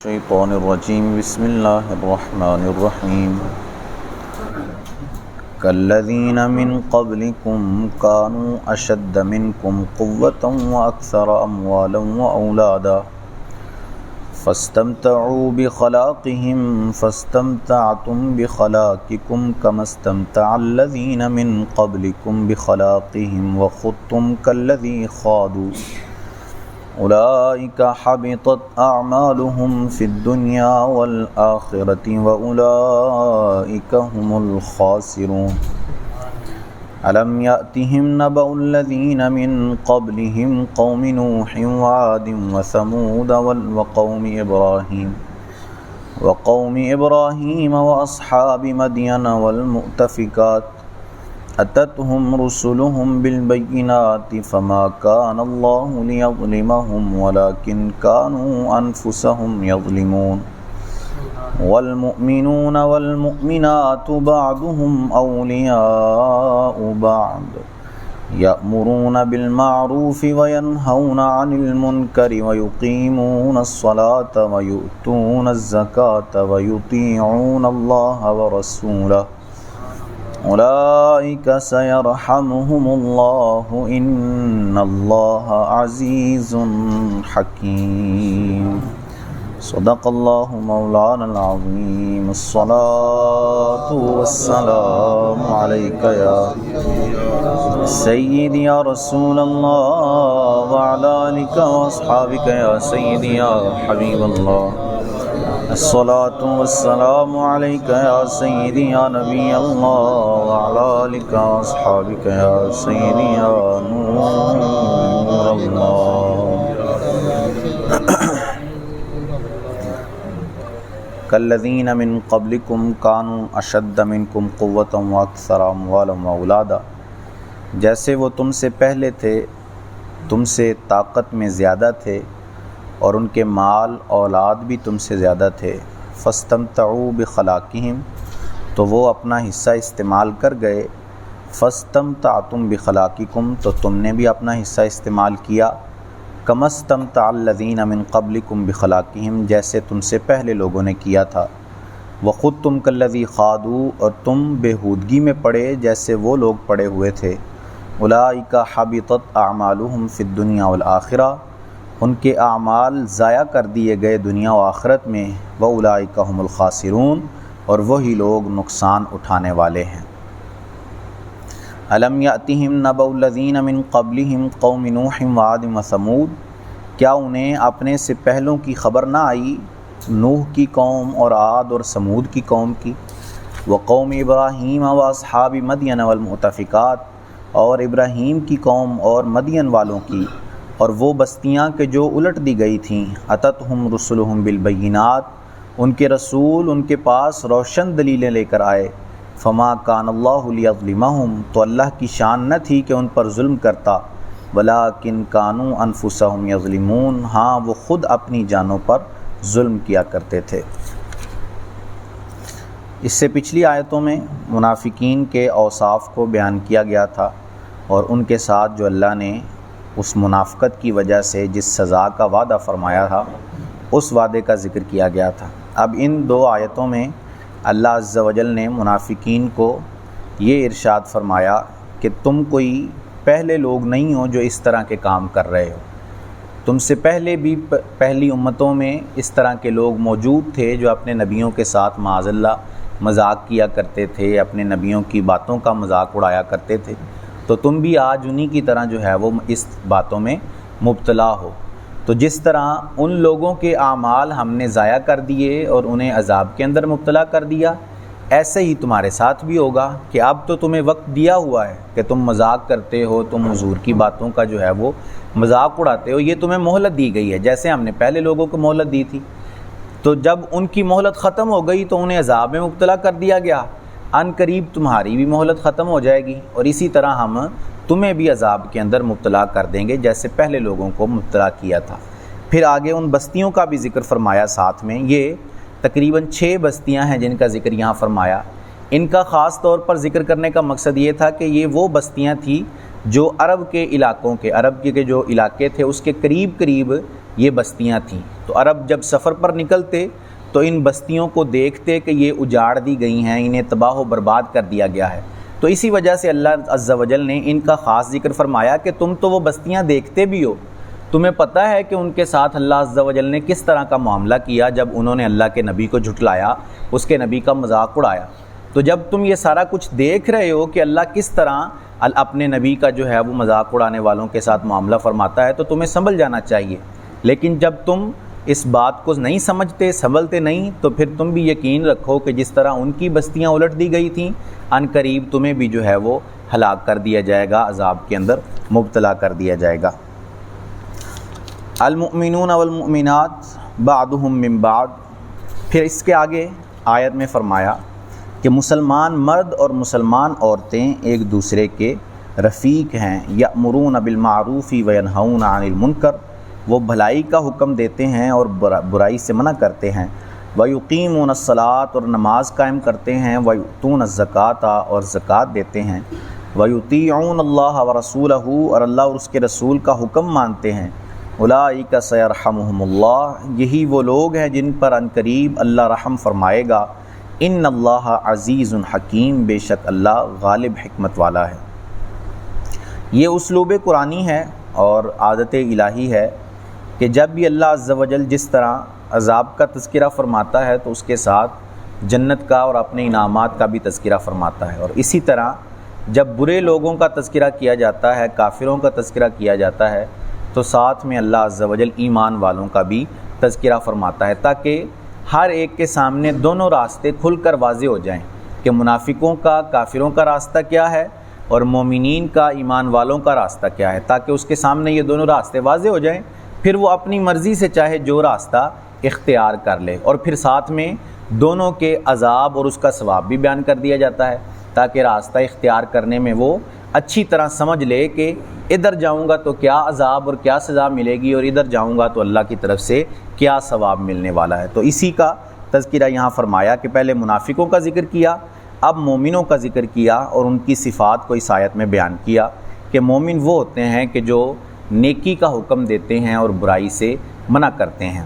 الشيطان الرجيم بسم الله الرحمن الرحيم كالذين من قبلكم كانوا أشد منكم قوة وأكثر أموالا وأولادا فاستمتعوا بخلاقهم فاستمتعتم بخلاقكم كما استمتع الذين من قبلكم بخلاقهم وخضتم كالذي خاضوا أولئك حبطت أعمالهم في الدنيا والآخرة وأولئك هم الخاسرون ألم يأتهم نبأ الذين من قبلهم قوم نوح وعاد وثمود وقوم إبراهيم وأصحاب مدين والمؤتفكات أتتهم رسلهم بالبينات فما كان الله ليظلمهم ولكن كانوا أنفسهم يظلمون والمؤمنون والمؤمنات بعضهم أولياء بعض يأمرون بالمعروف وينهون عن المنكر ويقيمون الصلاة ويؤتون الزكاة ويطيعون الله ورسوله أولئك سيرحمهم الله إن الله عزيز حكيم صدق الله مولانا العظيم الصلاة والسلام عليك يا سيدي يا رسول الله وعلى آلك وأصحابك يا سيدي يا حبيب الله الصلاة والسلام عليك يا سيدي يا نبي الله وعلى آلك وأصحابك يا سيدي يا نور الله كالذين من قبلكم كانوا أشد منكم قوة وأكثر أموالا وأولادا جیسے وہ تم سے پہلے تھے تم سے طاقت میں زیادہ تھے اور ان کے مال اولاد بھی تم سے زیادہ تھے فاستمتعوا بخلاقہم تو وہ اپنا حصہ استعمال کر گئے فاستمتعتم بخلاقکم تو تم نے بھی اپنا حصہ استعمال کیا کما استمتع الذین من قبلکم بخلاقہم جیسے تم سے پہلے لوگوں نے کیا تھا وخضتم کالذی خاضوا اور تم بےہودگی میں پڑے جیسے وہ لوگ پڑے ہوئے تھے اولئک حبطت اعمالہم فی الدنیا والآخرہ ان کے اعمال ضائع کر دیے گئے دنیا و آخرت میں وَأُولَئِكَ هُمُ الْخَاسِرُونَ اور وہی لوگ نقصان اٹھانے والے ہیں أَلَمْ يَأْتِهِمْ نَبَأُ الَّذِينَ مِن قَبْلِهِمْ قَوْمِ نُوحٍ وَعَادٍ وَثَمُودَ کیا انہیں اپنے سے پہلوں کی خبر نہ آئی نوح کی قوم اور عاد اور سمود کی قوم کی وقوم ابراہیم واصحاب مدین والمؤتفکات اور ابراہیم کی قوم اور مدین والوں کی اور وہ بستیاں کہ جو الٹ دی گئی تھیں اتتہم رسلہم بالبینات ان کے رسول ان کے پاس روشن دلیلیں لے کر آئے فما کان اللہ لیظلمہم تو اللہ کی شان نہ تھی کہ ان پر ظلم کرتا ولکن کانوا انفسہم یظلمون ہاں وہ خود اپنی جانوں پر ظلم کیا کرتے تھے۔ اس سے پچھلی آیتوں میں منافقین کے اوصاف کو بیان کیا گیا تھا اور ان کے ساتھ جو اللہ نے اس منافقت کی وجہ سے جس سزا کا وعدہ فرمایا تھا اس وعدے کا ذکر کیا گیا تھا۔ اب ان دو آیتوں میں اللہ عز و جل نے منافقین کو یہ ارشاد فرمایا کہ تم کوئی پہلے لوگ نہیں ہو جو اس طرح کے کام کر رہے ہو، تم سے پہلے بھی پہلی امتوں میں اس طرح کے لوگ موجود تھے جو اپنے نبیوں کے ساتھ معاذ اللہ مذاق کیا کرتے تھے، اپنے نبیوں کی باتوں کا مذاق اڑایا کرتے تھے، تو تم بھی آج انہی کی طرح جو ہے وہ اس باتوں میں مبتلا ہو۔ تو جس طرح ان لوگوں کے اعمال ہم نے ضائع کر دیے اور انہیں عذاب کے اندر مبتلا کر دیا، ایسے ہی تمہارے ساتھ بھی ہوگا کہ اب تو تمہیں وقت دیا ہوا ہے کہ تم مذاق کرتے ہو، تم حضور کی باتوں کا جو ہے وہ مذاق اڑاتے ہو، یہ تمہیں مہلت دی گئی ہے جیسے ہم نے پہلے لوگوں کو مہلت دی تھی۔ تو جب ان کی مہلت ختم ہو گئی تو انہیں عذاب میں مبتلا کر دیا گیا، ان قریب تمہاری بھی مہلت ختم ہو جائے گی اور اسی طرح ہم تمہیں بھی عذاب کے اندر مبتلا کر دیں گے جیسے پہلے لوگوں کو مبتلا کیا تھا۔ پھر آگے ان بستیوں کا بھی ذکر فرمایا ساتھ میں، یہ تقریباً 6 بستیاں ہیں جن کا ذکر یہاں فرمایا۔ ان کا خاص طور پر ذکر کرنے کا مقصد یہ تھا کہ یہ وہ بستیاں تھیں جو عرب کے علاقوں کے عرب کے جو علاقے تھے اس کے قریب قریب یہ بستیاں تھیں۔ تو عرب جب سفر پر نکلتے تو ان بستیوں کو دیکھتے کہ یہ اجاڑ دی گئی ہیں، انہیں تباہ و برباد کر دیا گیا ہے، تو اسی وجہ سے اللہ عز و جل نے ان کا خاص ذکر فرمایا کہ تم تو وہ بستیاں دیکھتے بھی ہو، تمہیں پتہ ہے کہ ان کے ساتھ اللہ عز و جل نے کس طرح کا معاملہ کیا جب انہوں نے اللہ کے نبی کو جھٹلایا، اس کے نبی کا مذاق اڑایا۔ تو جب تم یہ سارا کچھ دیکھ رہے ہو کہ اللہ کس طرح اپنے نبی کا جو ہے وہ مذاق اڑانے والوں کے ساتھ معاملہ فرماتا ہے، تو تمہیں سنبھل جانا چاہیے۔ لیکن جب تم اس بات کو نہیں سمجھتے، سنبھلتے نہیں، تو پھر تم بھی یقین رکھو کہ جس طرح ان کی بستیاں الٹ دی گئی تھیں، ان قریب تمہیں بھی جو ہے وہ ہلاک کر دیا جائے گا، عذاب کے اندر مبتلا کر دیا جائے گا۔ المؤمنون والمؤمنات بعضهم من بعض، پھر اس کے آگے آیت میں فرمایا کہ مسلمان مرد اور مسلمان عورتیں ایک دوسرے کے رفیق ہیں، یأمرون بالمعروف وینہون عن المنکر، وہ بھلائی کا حکم دیتے ہیں اور برائی سے منع کرتے ہیں، ویقیمون الصلاۃ، اور نماز قائم کرتے ہیں، ویؤتون الزکوٰۃ، اور زکوٰۃ دیتے ہیں، ویطیعون اللہ ورسولہ، اور اللہ اور اس کے رسول کا حکم مانتے ہیں، اولئک سیرحمہم اللہ، یہی وہ لوگ ہیں جن پر عنقریب اللہ رحم فرمائے گا، ان اللہ عزیز حکیم، بے شک اللہ غالب حکمت والا ہے۔ یہ اسلوب قرآنی ہے اور عادت الہی ہے کہ جب بھی اللہ عز و جل جس طرح عذاب کا تذکرہ فرماتا ہے تو اس کے ساتھ جنت کا اور اپنے انعامات کا بھی تذکرہ فرماتا ہے، اور اسی طرح جب برے لوگوں کا تذکرہ کیا جاتا ہے، کافروں کا تذکرہ کیا جاتا ہے، تو ساتھ میں اللہ عز و جل ایمان والوں کا بھی تذکرہ فرماتا ہے، تاکہ ہر ایک کے سامنے دونوں راستے کھل کر واضح ہو جائیں کہ منافقوں کا، کافروں کا راستہ کیا ہے اور مومنین کا، ایمان والوں کا راستہ کیا ہے، تاکہ اس کے سامنے یہ دونوں راستے واضح ہو جائیں، پھر وہ اپنی مرضی سے چاہے جو راستہ اختیار کر لے، اور پھر ساتھ میں دونوں کے عذاب اور اس کا ثواب بھی بیان کر دیا جاتا ہے، تاکہ راستہ اختیار کرنے میں وہ اچھی طرح سمجھ لے کہ ادھر جاؤں گا تو کیا عذاب اور کیا سزا ملے گی، اور ادھر جاؤں گا تو اللہ کی طرف سے کیا ثواب ملنے والا ہے۔ تو اسی کا تذکرہ یہاں فرمایا کہ پہلے منافقوں کا ذکر کیا، اب مومنوں کا ذکر کیا، اور ان کی صفات کو اس آیت میں بیان کیا کہ مومن وہ ہوتے ہیں کہ جو نیکی کا حکم دیتے ہیں اور برائی سے منع کرتے ہیں۔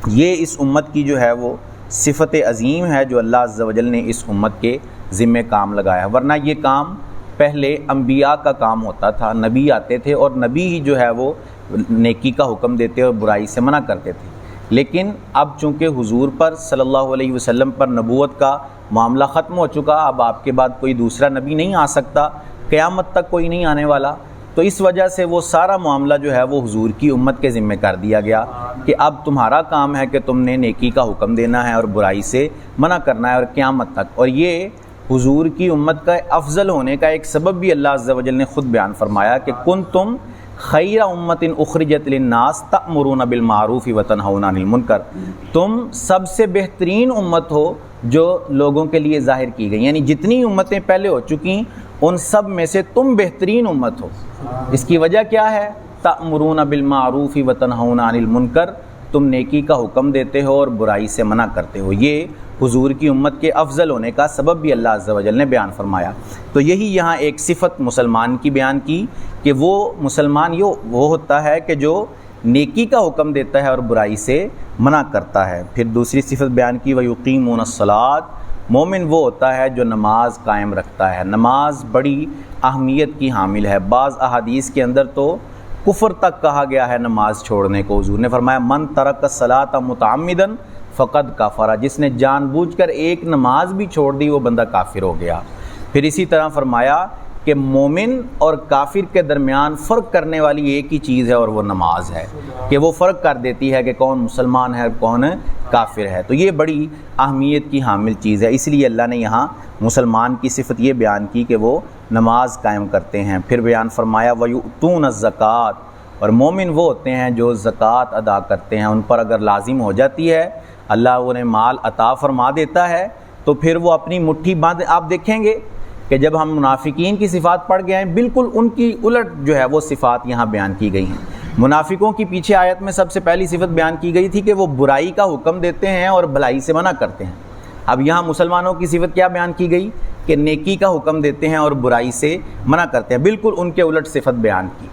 یہ اس امت کی جو ہے وہ صفت عظیم ہے جو اللہ عز و جل نے اس امت کے ذمہ کام لگایا ہے، ورنہ یہ کام پہلے انبیاء کا کام ہوتا تھا، نبی آتے تھے اور نبی ہی جو ہے وہ نیکی کا حکم دیتے اور برائی سے منع کرتے تھے، لیکن اب چونکہ حضور پر صلی اللہ علیہ وسلم پر نبوت کا معاملہ ختم ہو چکا، اب آپ کے بعد کوئی دوسرا نبی نہیں آ سکتا، قیامت تک کوئی نہیں آنے والا، تو اس وجہ سے وہ سارا معاملہ جو ہے وہ حضور کی امت کے ذمہ کر دیا گیا کہ اب تمہارا کام ہے کہ تم نے نیکی کا حکم دینا ہے اور برائی سے منع کرنا ہے، اور قیامت تک۔ اور یہ حضور کی امت کا افضل ہونے کا ایک سبب بھی اللہ عز و جل نے خود بیان فرمایا کہ کنتم خیر امت اخرجت للناس تأمرون بالمعروف وتنہون عن المنکر، تم سب سے بہترین امت ہو جو لوگوں کے لیے ظاہر کی گئی، یعنی جتنی امتیں پہلے ہو چکی ان سب میں سے تم بہترین امت ہو۔ اس کی وجہ کیا ہے؟ تأمرون بالمعروف وتنہون عن المنکر، تم نیکی کا حکم دیتے ہو اور برائی سے منع کرتے ہو۔ یہ حضور کی امت کے افضل ہونے کا سبب بھی اللہ عز و جل نے بیان فرمایا۔ تو یہی یہاں ایک صفت مسلمان کی بیان کی کہ وہ مسلمان وہ ہوتا ہے کہ جو نیکی کا حکم دیتا ہے اور برائی سے منع کرتا ہے۔ پھر دوسری صفت بیان کی وَيُقِيمُونَ الصَّلَاةَ، مومن وہ ہوتا ہے جو نماز قائم رکھتا ہے۔ نماز بڑی اہمیت کی حامل ہے، بعض احادیث کے اندر تو کفر تک کہا گیا ہے نماز چھوڑنے کو۔ حضور نے فرمایا من ترک الصلاۃ متعمدا فقد کفر، جس نے جان بوجھ کر ایک نماز بھی چھوڑ دی وہ بندہ کافر ہو گیا۔ پھر اسی طرح فرمایا کہ مومن اور کافر کے درمیان فرق کرنے والی ایک ہی چیز ہے اور وہ نماز ہے، کہ وہ فرق کر دیتی ہے کہ کون مسلمان ہے کون کافر ہے۔ تو یہ بڑی اہمیت کی حامل چیز ہے، اس لیے اللہ نے یہاں مسلمان کی صفت یہ بیان کی کہ وہ نماز قائم کرتے ہیں۔ پھر بیان فرمایا وَيُؤْتُونَ الزَّكَاةَ، اور مومن وہ ہوتے ہیں جو زکوٰۃ ادا کرتے ہیں، ان پر اگر لازم ہو جاتی ہے، اللہ انہیں مال عطا فرما دیتا ہے تو پھر وہ اپنی مٹھی باندھ، آپ دیکھیں گے کہ جب ہم منافقین کی صفات پڑھ گئے ہیں بالکل ان کی الٹ جو ہے وہ صفات یہاں بیان کی گئی ہیں۔ منافقوں کی پیچھے آیت میں سب سے پہلی صفت بیان کی گئی تھی کہ وہ برائی کا حکم دیتے ہیں اور بھلائی سے منع کرتے ہیں۔ اب یہاں مسلمانوں کی صفت کیا بیان کی گئی کہ نیکی کا حکم دیتے ہیں اور برائی سے منع کرتے ہیں، بالکل ان کے الٹ صفت بیان کی۔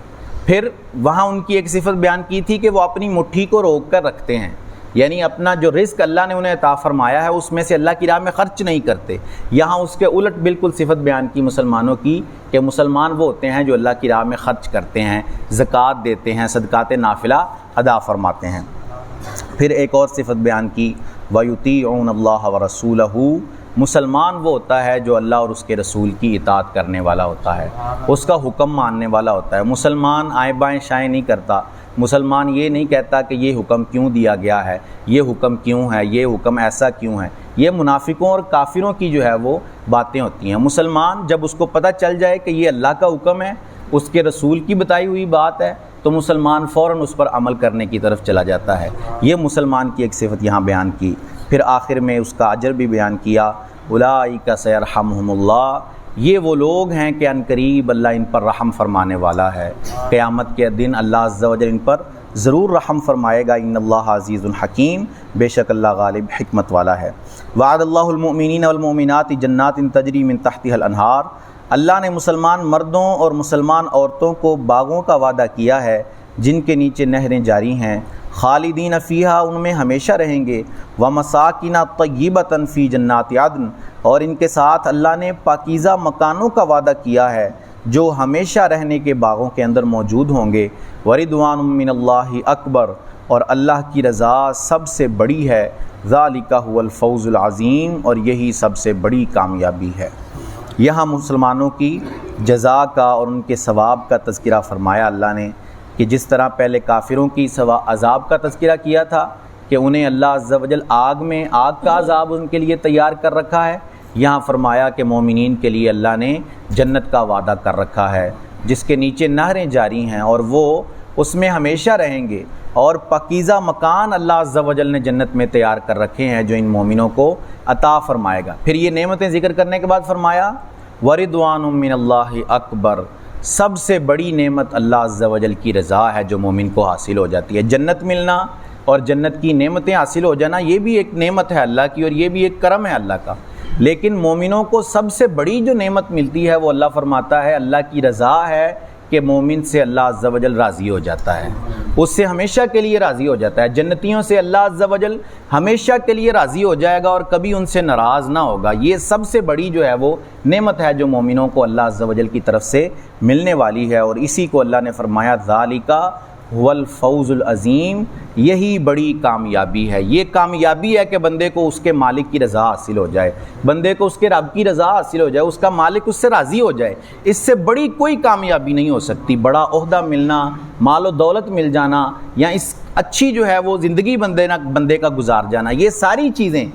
پھر وہاں ان کی ایک صفت بیان کی تھی کہ وہ اپنی مٹھی کو روک کر رکھتے ہیں، یعنی اپنا جو رزق اللہ نے انہیں عطا فرمایا ہے اس میں سے اللہ کی راہ میں خرچ نہیں کرتے۔ یہاں اس کے الٹ بالکل صفت بیان کی مسلمانوں کی کہ مسلمان وہ ہوتے ہیں جو اللہ کی راہ میں خرچ کرتے ہیں، زکوٰۃ دیتے ہیں، صدقات نافلہ ادا فرماتے ہیں۔ پھر ایک اور صفت بیان کی وَيُطِيعُونَ اللَّهَ وَرَسُولَهُ، مسلمان وہ ہوتا ہے جو اللہ اور اس کے رسول کی اطاعت کرنے والا ہوتا ہے، اس کا حکم ماننے والا ہوتا ہے۔ مسلمان آئیں بائیں شائیں نہیں کرتا، مسلمان یہ نہیں کہتا کہ یہ حکم کیوں دیا گیا ہے، یہ حکم کیوں ہے، یہ حکم ایسا کیوں ہے۔ یہ منافقوں اور کافروں کی جو ہے وہ باتیں ہوتی ہیں۔ مسلمان جب اس کو پتہ چل جائے کہ یہ اللہ کا حکم ہے، اس کے رسول کی بتائی ہوئی بات ہے، تو مسلمان فوراً اس پر عمل کرنے کی طرف چلا جاتا ہے۔ یہ مسلمان کی ایک صفت یہاں بیان کی۔ پھر آخر میں اس کا اجر بھی بیان کیا، اولئک سیرحمہم اللہ، یہ وہ لوگ ہیں کہ عنقریب اللہ ان پر رحم فرمانے والا ہے، قیامت کے دن اللہ عز و جل ان پر ضرور رحم فرمائے گا۔ ان اللہ عزیز الحکیم، بے شک اللہ غالب حکمت والا ہے۔ وعد اللہ المؤمنین والمؤمنات جنات تجری من تحتها الانہار، اللہ نے مسلمان مردوں اور مسلمان عورتوں کو باغوں کا وعدہ کیا ہے جن کے نیچے نہریں جاری ہیں، خالدین فیہا، ان میں ہمیشہ رہیں گے، ومساکن طیبۃ فی جنات عدن، اور ان کے ساتھ اللہ نے پاکیزہ مکانوں کا وعدہ کیا ہے جو ہمیشہ رہنے کے باغوں کے اندر موجود ہوں گے۔ ورضوان من اللہ اکبر، اور اللہ کی رضا سب سے بڑی ہے، ذالک هو الفوز العظیم، اور یہی سب سے بڑی کامیابی ہے۔ یہاں مسلمانوں کی جزا کا اور ان کے ثواب کا تذکرہ فرمایا اللہ نے، کہ جس طرح پہلے کافروں کی عذاب کا تذکرہ کیا تھا کہ انہیں اللہ عز و جل آگ کا عذاب ان کے لیے تیار کر رکھا ہے، یہاں فرمایا کہ مومنین کے لیے اللہ نے جنت کا وعدہ کر رکھا ہے جس کے نیچے نہریں جاری ہیں اور وہ اس میں ہمیشہ رہیں گے، اور پاکیزہ مکان اللہ عز و جل نے جنت میں تیار کر رکھے ہیں جو ان مومنوں کو عطا فرمائے گا۔ پھر یہ نعمتیں ذکر کرنے کے بعد فرمایا وَرِضْوَانٌ مِّنَ اللَّهِ اکبر، سب سے بڑی نعمت اللہ عز و جل کی رضا ہے جو مومن کو حاصل ہو جاتی ہے۔ جنت ملنا اور جنت کی نعمتیں حاصل ہو جانا یہ بھی ایک نعمت ہے اللہ کی، اور یہ بھی ایک کرم ہے اللہ کا، لیکن مومنوں کو سب سے بڑی جو نعمت ملتی ہے وہ اللہ فرماتا ہے اللہ کی رضا ہے، کہ مومن سے اللہ عز و جل راضی ہو جاتا ہے، اس سے ہمیشہ کے لیے راضی ہو جاتا ہے۔ جنتیوں سے اللہ عز و جل ہمیشہ کے لیے راضی ہو جائے گا اور کبھی ان سے ناراض نہ ہوگا۔ یہ سب سے بڑی جو ہے وہ نعمت ہے جو مومنوں کو اللہ عز و جل کی طرف سے ملنے والی ہے، اور اسی کو اللہ نے فرمایا ذالک هو الفوز العظیم، یہی بڑی کامیابی ہے۔ یہ کامیابی ہے کہ بندے کو اس کے مالک کی رضا حاصل ہو جائے، بندے کو اس کے رب کی رضا حاصل ہو جائے، اس کا مالک اس سے راضی ہو جائے۔ اس سے بڑی کوئی کامیابی نہیں ہو سکتی۔ بڑا عہدہ ملنا، مال و دولت مل جانا، یا اس اچھی جو ہے وہ زندگی بندے کا گزار جانا، یہ ساری چیزیں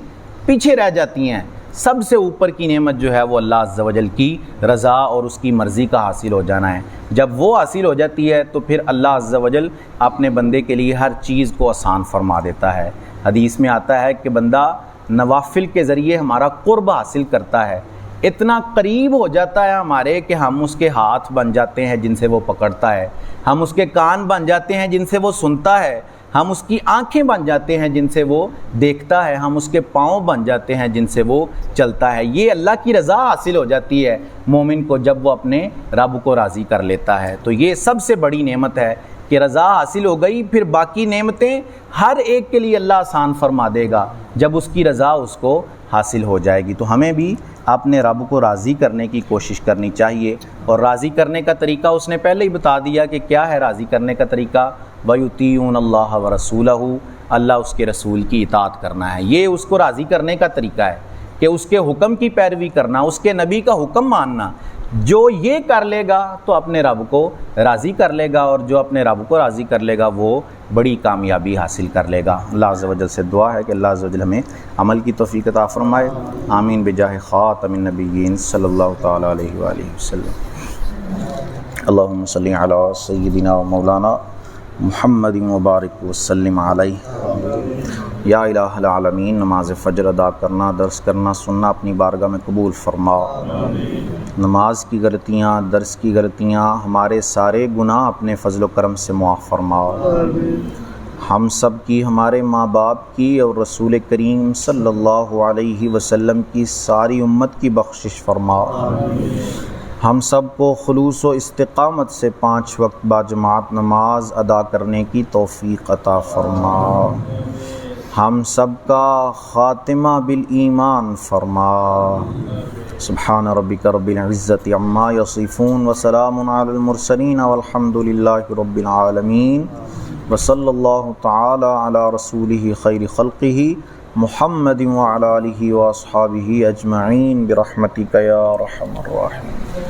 پیچھے رہ جاتی ہیں۔ سب سے اوپر کی نعمت جو ہے وہ اللہ عز و جل کی رضا اور اس کی مرضی کا حاصل ہو جانا ہے۔ جب وہ حاصل ہو جاتی ہے تو پھر اللہ عز و جل اپنے بندے کے لیے ہر چیز کو آسان فرما دیتا ہے۔ حدیث میں آتا ہے کہ بندہ نوافل کے ذریعے ہمارا قرب حاصل کرتا ہے، اتنا قریب ہو جاتا ہے ہمارے کہ ہم اس کے ہاتھ بن جاتے ہیں جن سے وہ پکڑتا ہے، ہم اس کے کان بن جاتے ہیں جن سے وہ سنتا ہے، ہم اس کی آنکھیں بن جاتے ہیں جن سے وہ دیکھتا ہے، ہم اس کے پاؤں بن جاتے ہیں جن سے وہ چلتا ہے۔ یہ اللہ کی رضا حاصل ہو جاتی ہے مومن کو جب وہ اپنے رب کو راضی کر لیتا ہے۔ تو یہ سب سے بڑی نعمت ہے کہ رضا حاصل ہو گئی، پھر باقی نعمتیں ہر ایک کے لیے اللہ آسان فرما دے گا جب اس کی رضا اس کو حاصل ہو جائے گی۔ تو ہمیں بھی اپنے رب کو راضی کرنے کی کوشش کرنی چاہیے، اور راضی کرنے کا طریقہ اس نے پہلے ہی بتا دیا کہ کیا ہے راضی کرنے کا طریقہ، وَيُطِيعُونَ اللَّهَ وَرَسُولَهُ، اللہ اس کے رسول کی اطاعت کرنا ہے۔ یہ اس کو راضی کرنے کا طریقہ ہے کہ اس کے حکم کی پیروی کرنا، اس کے نبی کا حکم ماننا۔ جو یہ کر لے گا تو اپنے رب کو راضی کر لے گا، اور جو اپنے رب کو راضی کر لے گا وہ بڑی کامیابی حاصل کر لے گا۔ اللہ عز و جل سے دعا ہے کہ اللہ عز و جل ہمیں عمل کی توفیق عطا فرمائے۔ آمین بجاہ خاتم النبیین صلی اللہ تعالی علیہ وآلہ وسلم۔ اللہم صلی علی سیدنا و مولانا محمد مبارک وسلم علیہ۔ یا الہ العالمین، نماز فجر ادا کرنا، درس کرنا، سننا اپنی بارگاہ میں قبول فرما۔ نماز کی غلطیاں، درس کی غلطیاں، ہمارے سارے گناہ اپنے فضل و کرم سے معاف فرما۔ ہم سب کی، ہمارے ماں باپ کی اور رسول کریم صلی اللہ علیہ وسلم کی ساری امت کی بخشش فرما۔ ہم سب کو خلوص و استقامت سے 5 وقت باجماعت نماز ادا کرنے کی توفیق عطا فرما، ہم سب کا خاتمہ بالایمان فرما۔ سبحان ربک رب العزت عما یصفون وسلام علی المرسلین والحمد للہ رب العالمین، وصلی اللہ تعالی علی رسولہ خیر خلقہ محمد وعلی آلہ واصحابہ اجمعین برحمتک یا ارحم الراحمین۔